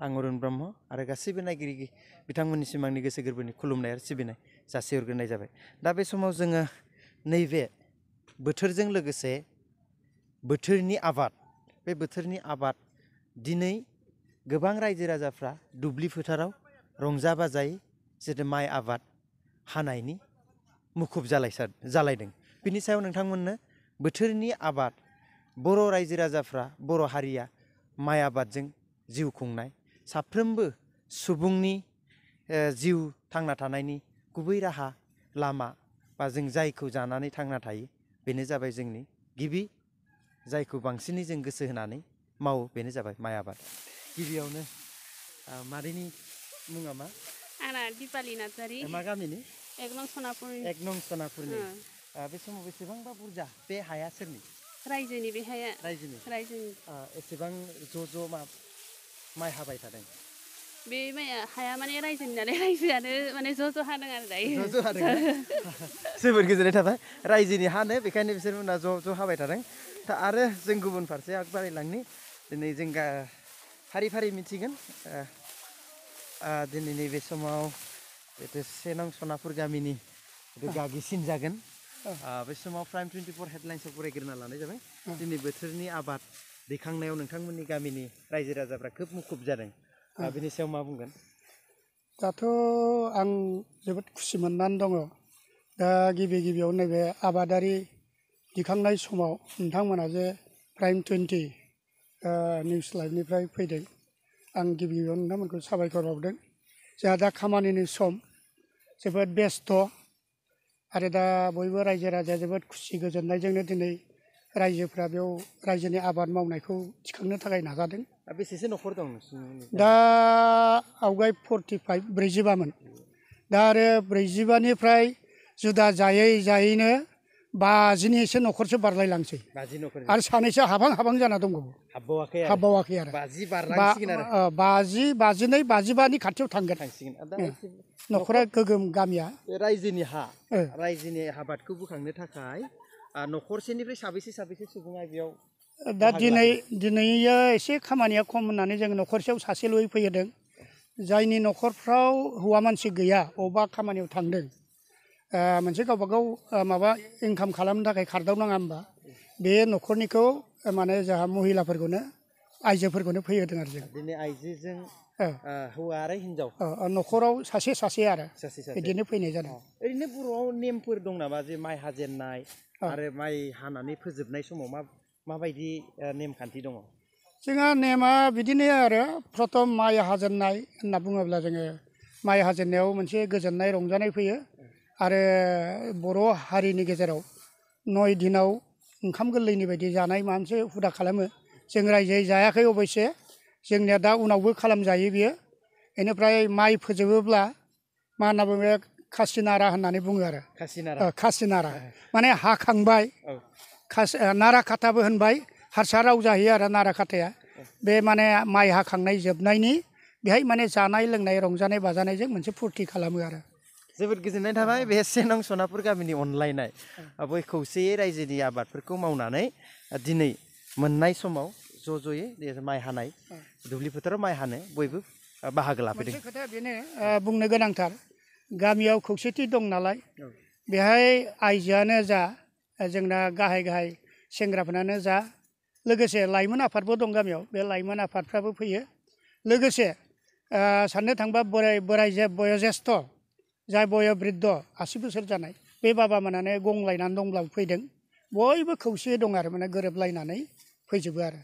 आं अरुण ब्रह्म आरो गासैबो नायगिरि बिथांमोननिसिम आंनि गोसो गोरबोनि खुलुमनाय आरो सिबिनाय जासिहरग्रोनाय जाबाय। दा बे समाव जोङो नैबे बोथोरजों लोगोसे बोथोरनि आबाद, बे बोथोरनि आबाद दिनै गोबां रायजो राजाफ्रा दुब्लि फोथाराव रंजा बाजायै जेथु माइ आबाद हानायनि मुखुब जालायदों। बिनि सायाव नोंथांमोननो बोथोरनि आबाद बर' रायजो राजाफ्रा, बर' हारिया माइ आबादजों जिउ खुंनाय साफ्रोमबो सुबुंनि जिउ थांना थानायनि गुबै राहा लामा बा जों जायखौ जानानै थांना थायो बेनो जाबाय जोंनि गिबि जायखौ बांसिनै जों गोसो होनानै मावो बेनो जाबाय माइ आबाद। गिबियावनो मादैनि मुङा मा? आंना दिपालि नार्जारि। मा गामिनि? एक नं सनापुरनि। एक नं सनापुरनि। बे समाव बेसेबांबा बुरजा बे हाया सोरनि? रायजोनि बे हाया। रायजोनि। एसेबां ज' माइ हाबाय थादों? बे माइया हाया माने रायजोनि नालाय रायजोआनो माने ज' हादों आरो दायो। ज' हादों ना? जोबोर गोजोननाय थाबाय। रायजोनि हानो बेखायनो बिसोरमोना ज' हाबाय थादों। आरो जों गुबुन फारसे आगबारिलांनि दिनै जों फारि मिथिगोन दिनै नैबे समाव जितु 1 नं सनापुर गामिनि गागिसिन जागोन। बे समाव प्राइम 24 हेडलाइन्सआव फरायग्रोना लानाय जाबाय। दिनै बोथोरनि आबाद दैखांनायाव नोंथांमोननि गामिनि रायजो राजाफ्रा खोब मुखुब जादों। बेनि सायाव मा बुंगोन? दाथ' आं जोबोद खुसि मोननानै दङ। दा गिबियाव नैबे आबादारि दिखांनाय समाव नोंथांमोना जे प्राइम 20 निउस लाइभनिफ्राय फैदों, आं गिबियाव नोंथांमोनखौ साबायखर बावदों। जोंहा दा खामानिनि सम, जोबोद बेस्थ' आरो दा बयबो रायजो राजाया जोबोद खुसि गोजोननायजोंनो दिनै रायजोफ्रा बेयाव रायजोनि आबाद मावनायखौ थिखांनो थाखाय नाजादों। बेसेसो न'खर दं नोंसिनि? दा आवगाय 45 45मोन। दा आरो 45निफ्राय जुदा जायैनो 50नि एसे न'खरसो बारलायलांसै। 50 न'खर आरो सानैसो हाबां जाना दंबावो। हाबबावाखै आरो 50 बारलांसिगोन आरो 50, 52, 55नि खाथियाव थांगोन। न'खरा गोगोम गामिया। रायजोनि हा, रायजोनि आबादखौ बोखांनो थाखाय न'खरसेनिफ्राय साबेसे सुबुङा बेयाव? दा दिनैयो एसे खामानिया खम होननानै जों न'खरसेयाव सासेल'यै फैहोदों। जायनि न'खरफ्राव हौवा मानसि गैया, अबेबा खामानियाव थांदों, मोनसे गावबागाव माबा इनकाम खालामनो थाखाय खारदावनाङा होमबा, बे न'खरनिखौ माने जोंहा महिलाफोरखौनो आइजोफोरखौनो फैहोदों आरो जों। दिनै आइजोजों हौवा आरो हिनजाव न'खराव सासे आरो बिदिनो फैनाय जादों। ओरैनो बर'आव नेमफोर दं नामा जे माइ हाजेननाय आरो माइ हानानै फोजोबनाय समाव माबायदि नेमखान्थि दङ? जोंहा नेमा बिदिनो आरो प्रथम माइ हाजेननाय होनना बुङोब्ला जोङो माइ हाजेननायाव मोनसे गोजोननाय रंजानाय फैयो। आरो बर' हारिनि गेजेराव 9 दिनाव ओंखाम गोरलैनि बायदि जानाय माबा मोनसे हुदा खालामो। जों रायजोयै जायाखै अबयसे, जोंनिया दा उनावबो खालामजायो बियो। बेनिफ्राय माइ फोजोबोब्ला मा होनना बुङो, खासि नारा होननानै बुङो आरो। खासि नारा माने हाखांबाय, नारा खाथाबो होनबाय, हारसा राव जाहैयो आरो नारा खाथाया। बे माने माइ हाखांनाय जोबनायनि बेहाय माने जानाय लोंनाय रंजानाय बाजानायजों मोनसे फुरथि खालामो आरो। जोबोद गोजोननाय थाबाय। बे 1 नं सनापुर गामिनि अनलायनाय, बय खौसेयै रायजोनि आबादफोरखौ मावनानै दिनै मोननाय समाव ज'यै माइ हानाय, दुब्लि फोथाराव माइ हानो बयबो बाहागो लाफैदों। मोनसे खोथाया बेनो बुंनो गोनांथार, गामियाव खौसेथि दं नालाय, बेहाय आइजोआनो जा, जोंना गाहाय सेंग्राफोरानो जा, लोगोसे लाइमोन आफादबो दं गामियाव, बे लाइमोन आफादफ्राबो फैयो। लोगोसे साननो थांबा बयजेस्थ' जाय बयबृद्ध 80 बोसोर जानाय, बे बाबामोनानो गंलायनानै दंब्लाबो फैदों। बयबो खौसेयै दं आरो माने गोरोबलायनानै फैजोबो आरो।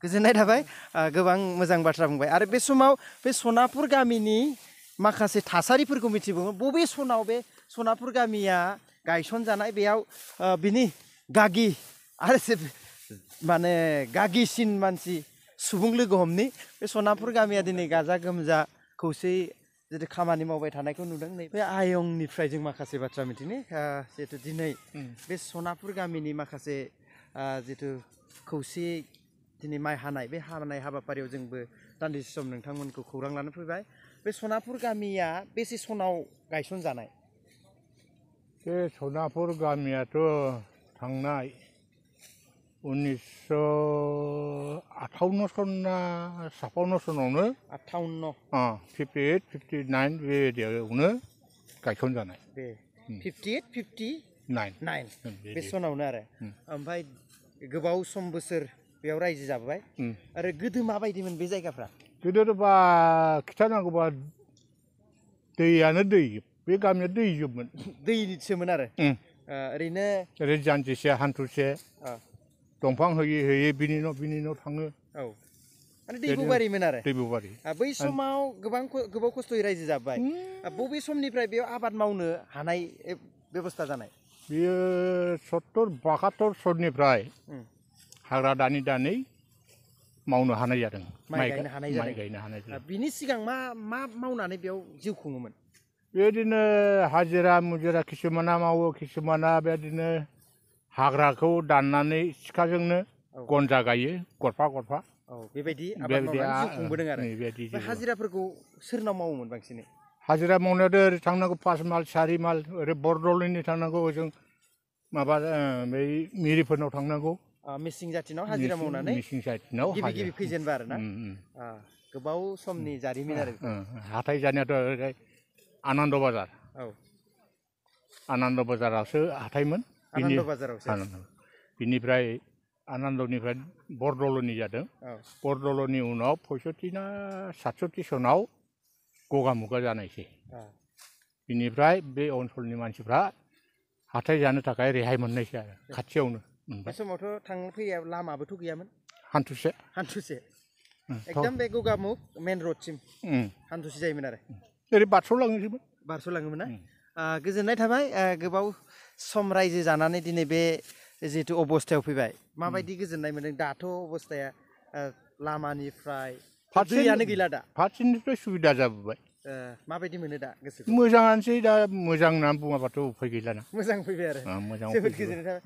गोजोननाय थाबाय, गोबां मोजां बाथ्रा बुंबाय। आरो बे समाव बे सनापुर गामिनि माखासे थासारिफोरखौ मिथिबावो। बबे सनाव बे सनापुर गामिया गायसनजानाय, बेयाव बिनि गागि आरो माने गागिसिन मानसि सुबुं लोगो हमनि। बे सनापुर गामिया दिनै गाजा गोमजा खौसेयै जितु खामानि मावबाय थानायखौ नुदों। बे आयंनिफ्राय जों माखासे बाथ्रा मिथिनो, जितु दिनै बे सनापुर गामिनि माखासे जितु खौसेयै दिनै माइ हानाय, बे हानाय हाबाफारियाव जोंबो दान्दिसे सम नोंथांमोनखौ खौरां लानो फैबाय। बे सनापुर गामिया बेसे सनाव गायसनजानाय? बे सनापुर गामियाथ' थांनाय 1958 सनना 56 सनावनो 58 58 59 बेबायदियावनो गायसनजानाय बे 58 59 बे सनावनो आरो ओमफ्राय गोबाव सम बोसोर बेयाव रायजो जाबाय आरो गोदो माबायदिमोन बे जायगाफ्रा गोदोबा खिथानांगौबा दैयानो दै बे गामिया दैजोबमोन दैसोमोन आरो ओरैनो जानजिसे हान्थुसे दंफां होयै होयै बिनि न' थाङो औ माने दैबुबारिमोन आरो दैबुबारि बै समाव गोबाव खस्थ'यै रायजो जाबाय बबे समनिफ्राय बेयाव आबाद मावनो हानाय बेबस्था जानाय बेयो 70-72 सननिफ्राय हाग्रा दानै मावनो हानाय जादों माइ गायनो हानाय जादों बिनि सिगां मा मावनानै बेयाव जिउ खुङोमोन बेबायदिनो हाजिरा मुजिरा किसुमाना मावो किसुमाना बेबायदिनो हाग्राखौ दाननानै सिखाजोंनो गनजा गायो गरफा औ बेबायदि आबाद मावनानै जिउ खुंबोदों आरो हाजिराफोरखौ सोरनाव मावोमोन बांसिनै हाजिरा मावनायाथ' ओरै थांनांगौ 5 माइल 4 माइल ओरै बरदलैनि थांनांगौ ओजों माबा बै मिरिफोरनाव थांनांगौ मिसिं जाथिनाव हाजिरा मावनानै मिसिं जाथिनाव गिबि फैजेनबा आरोना गोबाव समनि जारिमिन आरो हाथाय जानायाथ' ओरै आनन्द बाजार आनन्द बाजारावसो हाथायमोन आनन्द बाजारावसो बिनिफ्राय आनन्दनिफ्राय बरदलैनि जादों बरदलैनि उनाव 65 ना 67 सनाव गगा जानायसै बिनिफ्राय बे ओनसोलनि मानसिफ्रा हाथाय जानो थाखाय रेहाय मोननायसै आरो खाथियावनो बे समावथ' थांनो फैया लामाबोथ' गैयामोन हान्थुसे एकदम बे गगामुख मेन रडसिम हान्थुसे जायोमोन आरो ओरै बारस'लाङोमोन ना गोजोननाय थाबाय गोबाव सम रायजो जानानै दिनै बे जिहेतु अबस्थायाव फैबाय माबायदि गोजोननाय मोनदों दाथ' अबस्थाया लामानिफ्राय दैयानो गैला दा फारसेनिफ्राय सुबिदा जाबोबाय माबायदि मोनो दा गोसोखौ मोजाङानोसै दा मोजां होननानै बुङाबाथ' उफाय गैलाना मोजां फैबाय आरो मोजां जोबोद गोजोननाय थाबाय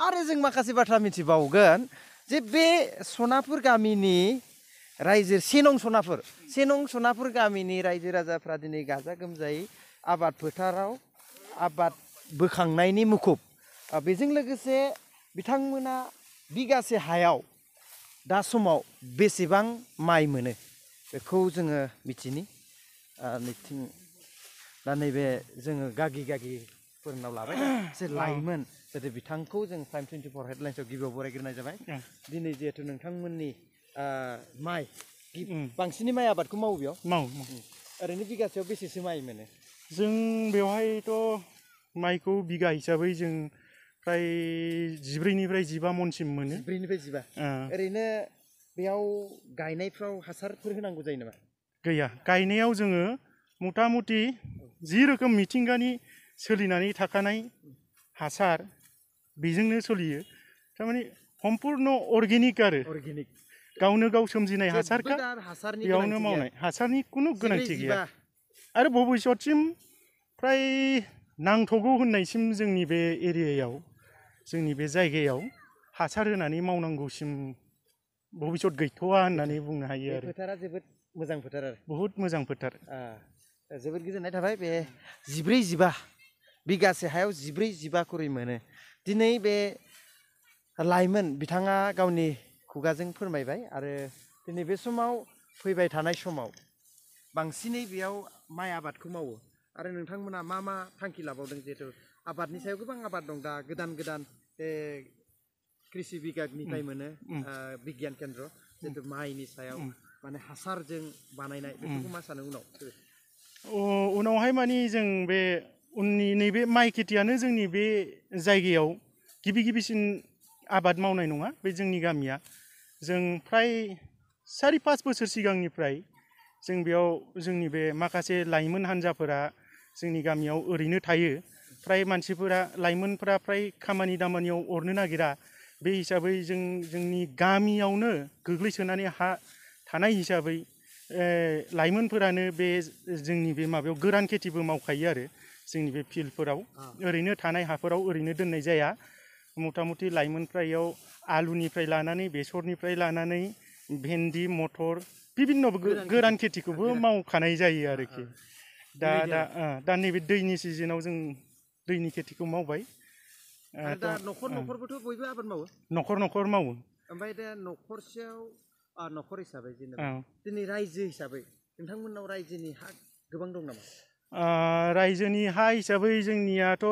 आरो जों माखासे बाथ्रा मिथिबावगोन जे बे सनापुर गामिनि रायजो सेनं सनापुर गामिनि रायजो राजाफ्रा दिनै गाजा गोमजायै आबाद फोथाराव आबाद बोखांनायनि मुखुब बेजों लोगोसे बिथांमोना बिगासे हायाव दा समाव बेसेबां माइ मोनो बेखौ जोङो मिथिनि दा नैबे जोङो गागिफोरनाव लाबाय जे लाइमोन जाहाथे बिथांखौ जों प्राइम 24 हेडलाइन्सआव गिबियाव बरायग्रोनाय जाबाय दिनै जिहेथु नोंथांमोननि माइ बांसिनै माइ आबादखौ मावो बेयाव ओरैनो बिगासेयाव बेसेसो माइ मोनो जों बेवहायथ' माइखौ बिगा हिसाबै जों फ्राय 14निफ्राय 15 मनसिम मोनो 14निफ्राय 15 ओरैनो बेयाव गायनायफ्राव हासारफोर होनांगौ जायो नामा गैया गायनायाव जोङो मथा मथि जि रोखोम मिथिंगानि सोलिनानै थाखानाय हासार बेजोंनो सोलियो थारमाने सम्पूर्ण अर्गेनिक आरो गावनो गाव सोमजिनाय हासारखा बेयावनो मावनाय हासारनि खुनु गोनांथि गैया आरो भबिष्यतसिम फ्राय नांथ'गौ होननायसिम जोंनि बे एरियायाव जोंनि बे जायगायाव हासार होनानै मावनांगौसिम भबिष्यत गैथ'वा होननानै बुंनो हायो आरो फोथारा जोबोद मोजां फोथार आरो बहुत मोजां फोथार जोबोद गोजोननाय थाबाय बे 14-15 बिगासे हायाव 14-15 खरै मोनो दिनै बे लाइमोन बिथाङा गावनि खुगाजों फोरमायबाय आरो दिनै बे समाव फैबाय थानाय समाव बांसिनै बेयाव माइ आबादखौ मावो आरो नोंथांमोना मा थांखि लाबावदों जिहेतु आबादनि सायाव गोबां आबाद दं दा गोदान कृषि बिभागनिफ्राय मोनो बिगियान केन्द्र जिहेतु माइनि सायाव माने हासारजों बानायनाय बेफोरखौ मा सानो उनावहाय माने जों बे उननि नैबे माइ खेथियानो जोंनि बे जायगायाव गिबिसिन आबाद मावनाय नङा बे जोंनि गामिया जों फ्राय 4-5 बोसोर सिगांनिफ्राय जों बेयाव जोंनि बे माखासे लाइमोन हान्जाफोरा जोंनि गामियाव ओरैनो थायो फ्राय मानसिफोरा लाइमोनफोरा फ्राय खामानि दामानियाव अरनो नागिरा बे हिसाबै जोंनि गामियावनो गोग्लैसोनानै थानाय हिसाबै लाइमोनफोरानो बे जोंनि बे माबायाव गोरान खेथिबो मावखायो आरो जोंनि बे फिल्डफोराव ओरैनो थानाय हाफोराव ओरैनो दोननाय जाया मथा मथि लाइमोनफ्रा इयाव आलुनिफ्राय लानानै बेसरनिफ्राय लानानै भेन्दि मटर बिभिन्न गोरान खेथिखौबो मावखानाय जायो आरोखि दा नैबे दैनि सिजोनाव जों दैनि खेथिखौ मावबाय आरो दा न'खर न'खरबोथ' बयबो आबाद मावो न'खर न'खर मावो ओमफ्राय दा न'खरसेयाव न'खर हिसाबै जेनेबा दिनै रायजो हिसाबै नोंथांमोननाव रायजोनि हा गोबां दं नामा रायजोनि हा हिसाबै जोंनियाथ'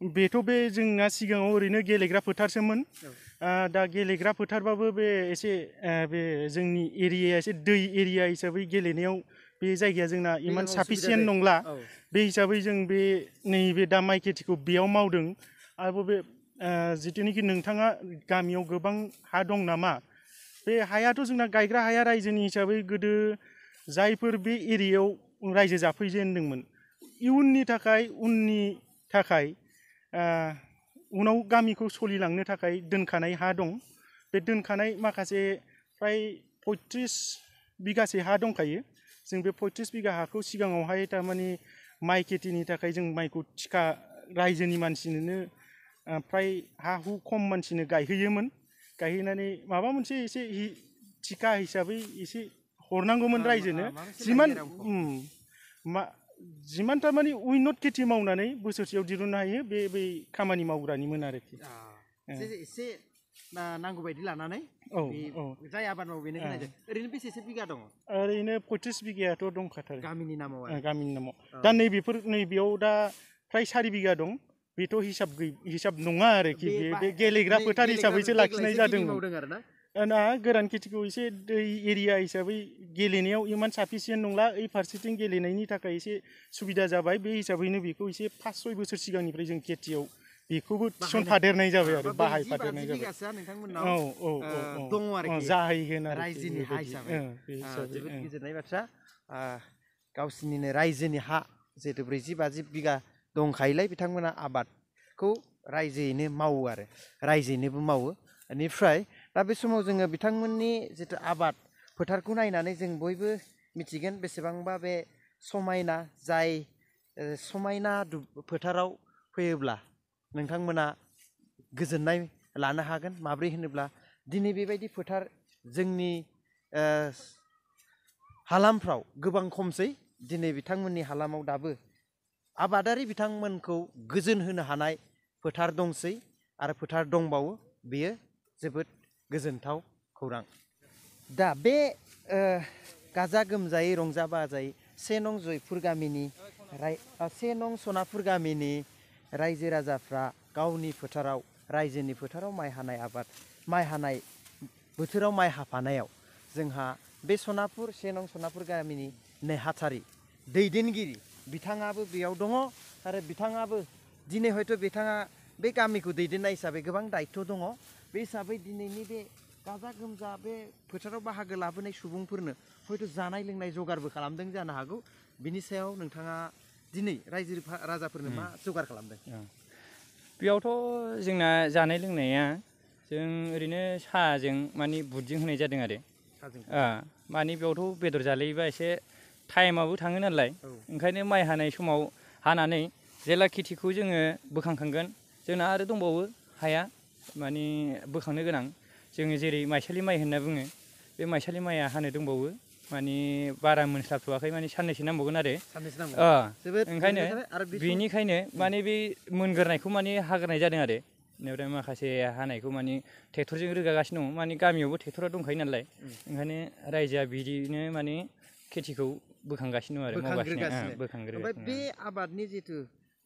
बेथ' बे जोंना सिगाङाव ओरैनो गेलेग्रा फोथारसोमोन दा गेलेग्रा फोथारबाबो बे एसे बे जोंनि एरियाया एसे दै एरिया हिसाबै गेलेनायाव बे जायगाया जोंना इमान साफिसियेन्ट नंला बे हिसाबै जों बे नैबे दा माइ खेथिखौ बेयाव मावदों आरो बे जिथुनिखि नोंथाङा गामियाव गोबां हा दं नामा बे हायाथ' जोंना गायग्रा हाया रायजोनि हिसाबै गोदो जायफोर बे एरियायाव रायजो जाफैजेनदोंमोन इयुननि थाखाय उनाव गामिखौ सोलिलांनो थाखाय दोनखानाय हा दं बे दोनखानाय माखासे फ्राय 35 बिगासे हा दंखायो जों बे 35 बिगा हाखौ सिगाङावहाय थारमाने माइ खेथिनि थाखाय जों माइखौ थिखा रायजोनि मानसिनोनो फ्राय हा हु खम मानसिनो गायहोयोमोन गायहैनानै माबा मोनसे एसे थिखा हिसाबै एसे हरनांगौमोन रायजोनो जिमान थारमाने उइनट खेथि मावनानै बोसोरसेयाव दिरुननो हायो बै खामानि मावग्रानिमोन आरोखि एसे नांगौ बायदि लानानै जाय आबाद मावो बेनो होनाय जायो ओरैनो बेसेसो बिगा दङ ओरैनो 35 बिगायाथ' दंखाथारो गामिनि नामाव दा नैबेयाव दा फ्राय 4 बिगा दं बेथ' हिसाब नङा आरोखि बे गेलेग्रा फोथार हिसाबैसो लाखिनाय जादों ना गोरान खेथिखौ एसे दै एरिया हिसाबै गेलेनायाव इमान साफिसियेन्ट नंला ओइ फारसेथिं गेलेनायनि थाखाय एसे सुबिदा जाबाय बे हिसाबैनो बेखौ एसे 5-6 बोसोर सिगांनिफ्राय जों खेथियाव बेखौबो थिसनफादेरनाय जाबाय आरो बाहायफादेरनाय जाबाय दङ आरोखि जाहैगोन आरो रायजोनि हा हिसाबै जोबोद गोजोननाय बाथ्रा गावसिनिनो रायजोनि हा जिहेतु 40-50 बिगा दंखायोलाय बिथांमोना आबादखौ रायजोयैनो मावो आरो रायजोयैनोबो मावो बेनिफ्राय दा बे समाव जोङो बिथांमोननि जितु आबाद फोथारखौ नायनानै जों बयबो मिथिगोन बेसेबांबा बे समायना जाय समायना फोथाराव फैयोब्ला नोंथांमोना गोजोननाय लानो हागोन माब्रै होनोब्ला दिनै बेबायदि फोथार जोंनि हालामफ्राव गोबां खमसै दिनै बिथांमोननि हालामाव दाबो आबादारि बिथांमोनखौ गोजोन होनो हानाय फोथार दंसै आरो फोथार दंबावो बेयो जोबोद गोजोनथाव खौरां दा बे गाजा गोमजायै रंजा बाजायै 1 नं जयपुर गामिनि 1 नं सनापुर गामिनि रायजो राजाफ्रा गावनि फोथाराव रायजोनि फोथाराव माइ हानाय बोथोराव माइ हाफानायाव जोंहा बे 1 नं सनापुर गामिनि नेहाथारि दैदेनगिरि बिथाङाबो बेयाव दङ आरो बिथाङाबो दिनै हयथ' बिथाङा बे गामिखौ दैदेननाय हिसाबै गोबां दायित्व दङ बे हिसाबै दिनैनि बे गाजा गोमजा बे फोथाराव बाहागो लाबोनाय सुबुंफोरनो हयथ' जानाय लोंनाय जगारबो खालामदों जानो हागौ बिनि सायाव नोंथाङा दिनै रायजो राजाफोरनो मा जगार खालामदों बेयावथ' जोंना जानाय लोंनाया जों ओरैनो साहाजों माने बुटजों होनाय जादों आरो माने बेयावथ' बेदर जालायोबा एसे टाइमाबो थाङो नालाय ओंखायनो माइ हानाय समाव हानानै जेला खेथिखौ जोङो बोखांखांगोन जोंना आरो दंबावो हाया माने बोखांनो गोनां जोङो जेरै माइसालि माइ होनना बुङो बे माइसालि माइया हानो दंबावो माने बारा मोनस्लाबथ'वाखै माने साननैसो नांबावगोन आरो ओंखायनो बेनिखायनो माने बे मोनग्रोनायखौ माने हाग्रोनाय जादों आरो बेनिफ्राय माखासे हानायखौ माने ट्रेक्टरजों रोगागासिनो दङ माने गामियावबो ट्रेक्टरा दंखायो नालाय ओंखायनो रायजोआ बिदिनो माने खेथिखौ बोखांगासिनो दं आरो बोखांग्रो ओमफ्राय बे आबादनि जिथु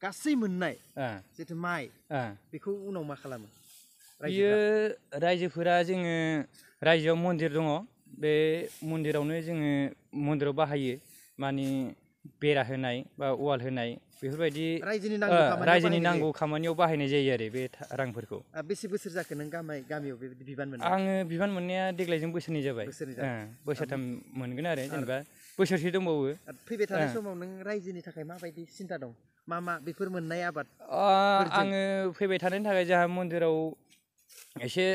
गासै मोननाय जिथु माइ बेखौ उनाव मा खालामो बियो रायजोफोरा जोङो रायजोआव मन्दिर दङ बे मन्दिरावनो जोङो मन्दिराव बाहायो माने बेरा होनाय बा वाल होनाय बेफोरबायदि रायजोनि नांगौ खामानियाव बाहायनाय जायो आरो बे रांफोरखौ बेसे बोसोर जाखो नों गामियाव बेबायदि बिबान मोननाय आङो बिबान मोननाया देग्लायजों बोसोरनै जाबाय बोसोरथाम मोनगोन आरो जेनेबा बोसोरसे दंबावो फैबाय थानाय समाव नों रायजोनि थाखाय माबायदि सिन्था दं मा बेफोर मोननाय आबाद आङो फैबाय थानायनि थाखाय जोंहा मन्दिराव एसे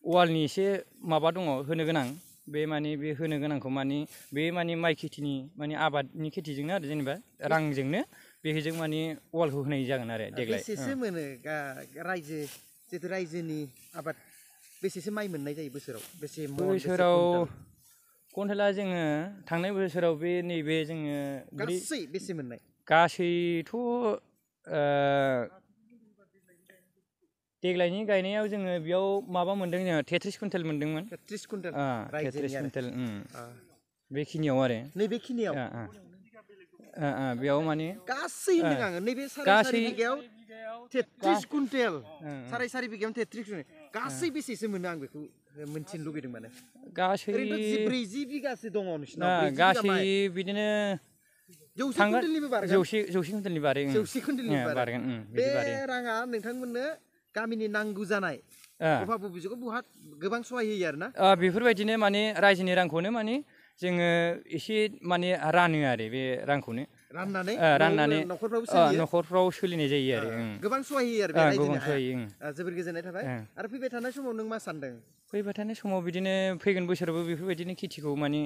वालनि एसे माबा दङ होनो गोनां बे माने बे होनो गोनांखौ माने बे माने माइ खेथिनि माने आबादनि खेथिजोंनो आरो जेनेबा रांजोंनो बेजों माने वालखौ होनाय जागोन आरो देग्लाय बेसेसो मोनो रायजो जितु रायजोनि आबाद बेसेसो माइ मोननाय जायो बोसोराव कुइन्टेला जोङो थांनाय बोसोराव बे नैबे जोङो गासै बेसे मोननाय गासैथ' देग्लायनि गायनायाव जोङो बेयाव माबा मोन्दों जोङो 33 कुइन्टेल मोन्दोंमोन 33 कुइन्टेल 33 कुइन्टेल बेखिनियाव आरो नैबेखिनियाव बेयाव माने गासै होनदों आङो नैबे साराय बिगायाव 33 कुइन्टेल साराय बिगायाव 33 कुइन्टेल गासै बेसेसो मोनो आं बेखौ मोनथिनो लुगैदों माने गासै ओरैनोथ' 40 बिगासो दङ नोंसिनाव गासै बिदिनो 100 कुइन्टेलनिबो बारगोन 100 कुइन्टेलनि बारै 100 कुइन्टेलनि बारगोन बे राङा नोंथांमोननो गामिनि नांगौ जानाय अभाब बिजोखौ बुहाद गोबां सहाय होयो आरो ना बेफोरबायदिनो माने रायजोनि रांखौनो माने जोङो एसे माने रानो आरो बे रांखौनो राननानै न'खरफ्राव सोलिनाय जायो आरो गोबां सहाय होयो आरो बे गोबां सहाय जोबोर गोजोननाय थाबाय आरो फैबाय थानाय समाव नों मा सानदों फैबाय थानाय समाव बिदिनो फैगोन बोसोरावबो बेफोरबायदिनो खेथिखौ माने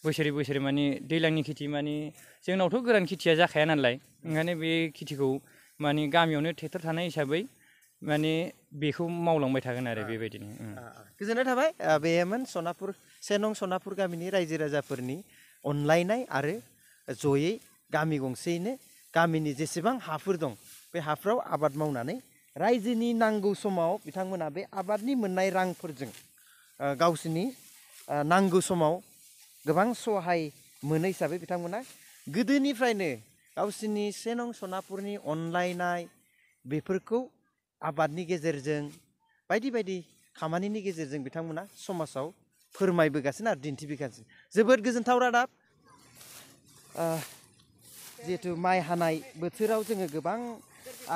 बोसोरै माने दैज्लांनि खेथि माने जोंनावथ' गोरान खेथिया जाखाया नालाय ओंखायनो बे खेथिखौ माने गामियावनो ट्रेक्टर थानाय हिसाबै माने बेखौ मावलांबाय थागोन आरो बेबायदिनो गोजोननाय थाबाय बेमोन सनापुर 1 नं सनापुर गामिनि रायजो राजाफोरनि अनलायनाय आरो जयै गामि गंसेयैनो गामिनि जेसेबां हाफोर दं बे हाफ्राव आबाद मावनानै रायजोनि नांगौ समाव बिथांमोना बे आबादनि मोननाय रांफोरजों गावसोरनि नांगौ समाव गोबां सहाय मोनो हिसाबै बिथांमोना गोदोनिफ्रायनो गावसोरनि 1 नं सनापुरनि अनलायनाय बेफोरखौ आबादनि गेजेरजों बायदि बायदि खामानिनि गेजेरजों बिथांमोना समाजाव फोरमायबोगासिनो आरो दिन्थिबोगासिनो जोबोद गोजोनथाव रादाब जिहेतु माइ हानाय बोथोराव जोङो गोबां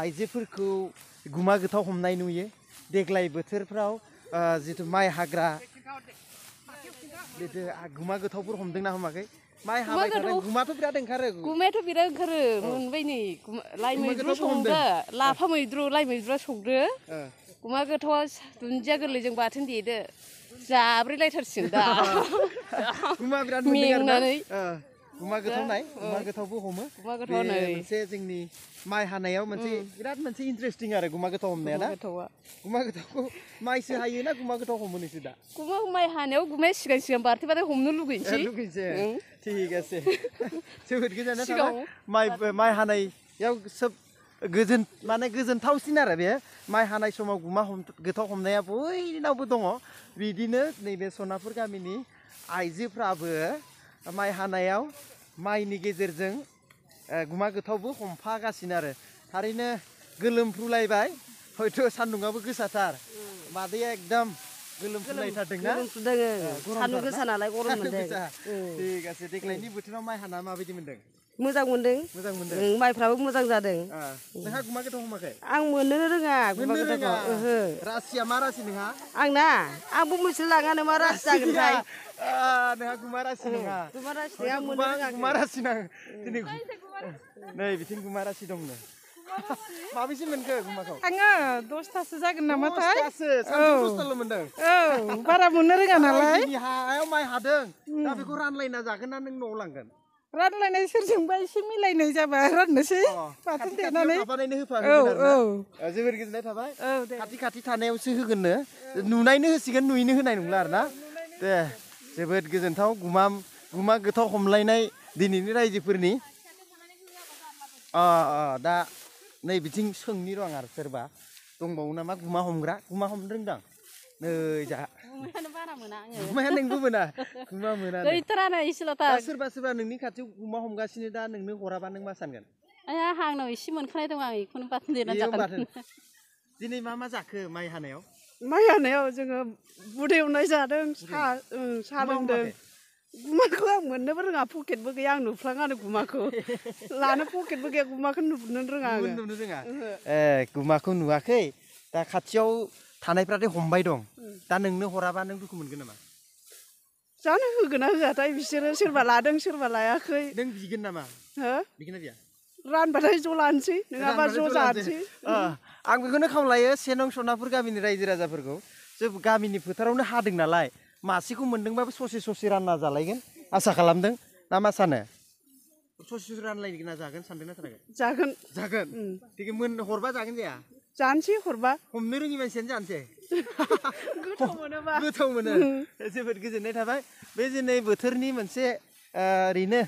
आइजोफोरखौ गुमा गोथाव हमनाय नुयो देग्लाय बोथोरफ्राव जिहेतु माइ हाग्रा गुमा गोथावफोर हमदोंना हमाखै माइ हाबाय थादों गुमाथ' बिराद ओंखारो गुमायाथ' बिराद ओंखारो मोनबाय नै लाइ मैद्रु संदो लाफा मैद्रु लाइ मैद्रुआ संदो गुमा गोथावा दुन्दिया गोरलैजों बाथोन देदो जाब्रै लायथारसिगोन दा गुमा बिराद मेंनानै गुमा गोथावनाय गुमा गोथावबो हमो गुमा गोथाव नै मोनसे जोंनि माइ हानायाव मोनसे बिराद मोनसे इन्टारेस्टिं आरो गुमा गोथाव हमनाया ना गुमा गोथावखौ माइसो हायो ना गुमा गोथाव हमो नोंसोर दा गुमा माइ हानायाव गुमाया सिगां बारथेबाथाय हमनो लुगैनोसै ठीक আছে जोबोद गोजोननाय थाबाय माइ हानायाव सोब गोजोन माने गोजोनथावसिन आरो बे माइ हानाय समाव गुमा गोथाव हमनाया बयनावबो दङ बिदिनो नैबे सनापुर गामिनि आइजोफ्राबो माइ हानायाव माइनि गेजेरजों गुमा गोथावबो हमफागासिनो आरो थारैनो गोलोमफ्रुलायबाय हयथ' सान्दुंआबो गोसाथार मादैया एकदम गोलोमफ्रुलायथारदोंना सान्दुं गोसा नालाय गरम मोनदों ठीक আছে देग्लायनि बोथोराव माइ हाना माबायदि मोनदों मोजां मोनदों माइफ्राबो मोजां जादों नोंहा गुमा गोथाव हमाखै आं मोननोनो रोङा गुमा गोथावखौ रासिया मा रासि नोंहा आंना आंबो मिथिनो लाङानो मा रासि जागोनथाय नोंहा गुमा रासि नङा गुमा रासि आं मोननो रोङाखै गुमा रासि नां दिनै नै बिथिं गुमा रासि दंनो माबेसे मोनखो गुमाखौ आङो 10थासो जागोन नामाथाय 10थाल' मोनदों बारा मोननो रोङा नालाय हायाव माइ हादों दा बेखौ रानलायना जागोन ना नों न'आव लांगोन रानलायनाय सोरजोंबा एसे मिलायनाय जाबा राननोसै बाथोन देनानै जोबोर गोजोननाय थाबाय खाथि खाथि थानायावसो होगोननो नुनायनो होसिगोन नुयैनो होनाय नंला आरो ना दे जोबोद गोजोनथाव गुमा गोथाव हमलायनाय दिनैनि रायजोफोरनि दा नै बिथिं सोंनि र' आं आरो सोरबा दंबावो नामा गुमा हमग्रा गुमा हमनो रोंदां नै जा गुमायानो बारा मोना आङो गुमाया नोंबो मोना गुमा मोना गैथारानो इसेल'थार सोरबा नोंनि खाथियाव गुमा हमगासिनो दा नोंनो हराबा नों मा सानगोन आंनाव एसे मोनखानाय दं आं बेखौनो बाथोन देनानै जागोन दिनै मा जाखो माइ हानायाव जोङो बुद एवनाय जादों साहा लोंदों गुमाखौ आं मोननोबो रोङा पकेटबो गैया आं नुफ्लाङानो गुमाखौ लानो पकेटबो गैया गुमाखौ नुनो रोङा गुमाखौ नुवाखै दा खाथियाव थानायफ्राथाय हमबाय दं दा नोंनो हराबा नों दुखु मोनगोन नामा जानो होगोन ना होआथाय बिसोरो सोरबा लादों सोरबा लायाखै नों बिगोन नामा बिगोन ना बिया रानबाथाय ज' लानोसै नङाबा ज' जानोसै आं बेखौनो खावलायो 1 नं सनापुर गामिनि रायजो राजाफोरखौ जों गामिनि फोथारावनो हादों नालाय मासेखौ मोनदोंबाबो ससे रानना जालायगोन आसा खालामदों ना मा सानो ससे रानलायना जागोन सानदों ना सानाखै जागोन थिग हरबा जागोन जाया जानोसै हरबा हमनो रोङि मानसियानो जानोसै गोथाव मोनो जोबोद गोजोननाय थाबाय बे दिनै बोथोरनि मोनसे ओरैनो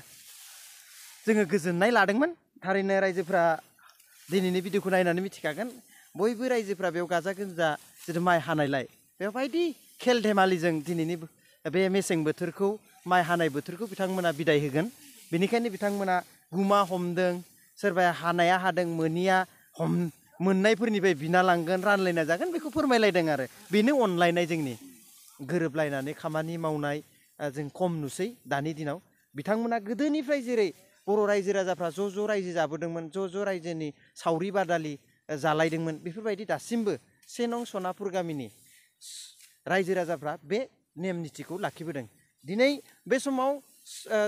जोङो गोजोननाय लादोंमोन थारैनो रायजोफ्रा दिनैनि भिडिअखौ नायनानै मिथिखागोन बयबो रायजोफ्रा बेयाव गाजा गोमजा जितु माइ हानायलाय बेयाव बायदि खेल धेमालिजों दिनैनि बे मेसें बोथोरखौ माइ हानाय बोथोरखौ बिथांमोना बिदाय होगोन बेनिखायनो बिथांमोना गुमा हमदों सोरबाया हानाया हादों मोनिया मोननायफोरनिफ्राय बिना लांगोन रानलायना जागोन बेखौ फोरमायलायदों आरो बेनो अनलायनाय जोंनि गोरोबलायनानै खामानि मावनाय जों खम नुसै दानि दिनाव बिथांमोना गोदोनिफ्राय जेरै बर' रायजो राजाफ्रा ज' ज' रायजो जाबोदोंमोन ज' रायजोनि सावरि बादालि जालायदोंमोन बेफोरबायदि दासिमबो 1 नं सनापुर गामिनि रायजो राजाफ्रा बे नेम निथिखौ लाखिबोदों दिनै बे समाव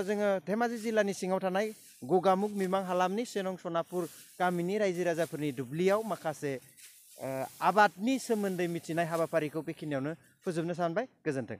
जोङो धेमाजि जिल्लानि सिङाव थानाय गगामुग मिमां हालामनि 1 नं सनापुर गामिनि रायजो राजाफोरनि दुब्लियाव माखासे आबादनि सोमोन्दै मिथिनाय हाबाफारिखौ बेखिनियावनो फोजोबनो सानबाय गोजोन्थों।